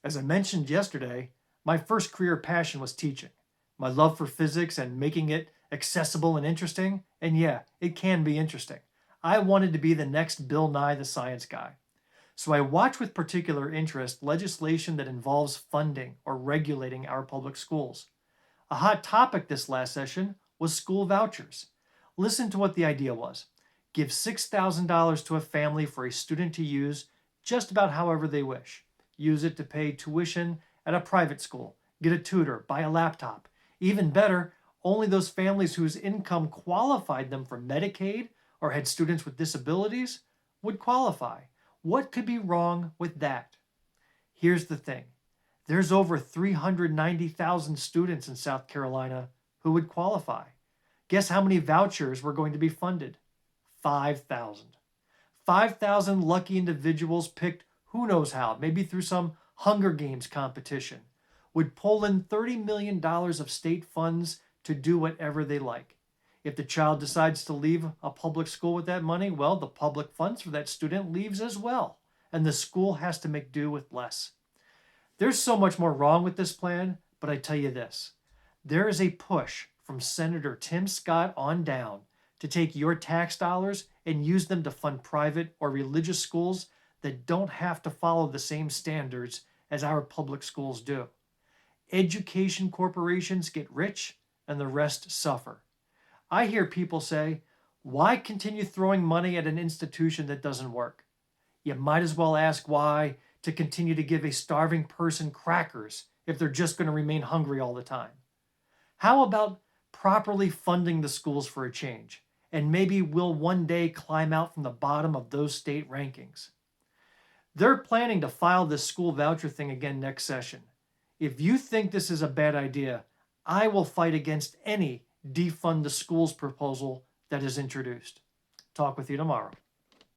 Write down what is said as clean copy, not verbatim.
As I mentioned yesterday, my first career passion was teaching. My love for physics and making it accessible and interesting, and yeah, it can be interesting. I wanted to be the next Bill Nye the Science Guy. So I watch with particular interest legislation that involves funding or regulating our public schools. A hot topic this last session was school vouchers. Listen to what the idea was. Give $6,000 to a family for a student to use just about however they wish. Use it to pay tuition at a private school, get a tutor, buy a laptop. Even better, only those families whose income qualified them for Medicaid or had students with disabilities would qualify. What could be wrong with that? Here's the thing. There's over 390,000 students in South Carolina who would qualify. Guess how many vouchers were going to be funded? 5,000. 5,000 lucky individuals picked who knows how, maybe through some Hunger Games competition, would pull in $30 million of state funds to do whatever they like. If the child decides to leave a public school with that money, well, the public funds for that student leaves as well, and the school has to make do with less. There's so much more wrong with this plan, but I tell you this. There is a push from Senator Tim Scott on down to take your tax dollars and use them to fund private or religious schools that don't have to follow the same standards as our public schools do. Education corporations get rich and the rest suffer. I hear people say, why continue throwing money at an institution that doesn't work? You might as well ask why to continue to give a starving person crackers if they're just going to remain hungry all the time. How about properly funding the schools for a change? And maybe we'll one day climb out from the bottom of those state rankings. They're planning to file this school voucher thing again next session. If you think this is a bad idea, I will fight against any defund the schools proposal that is introduced. Talk with you tomorrow.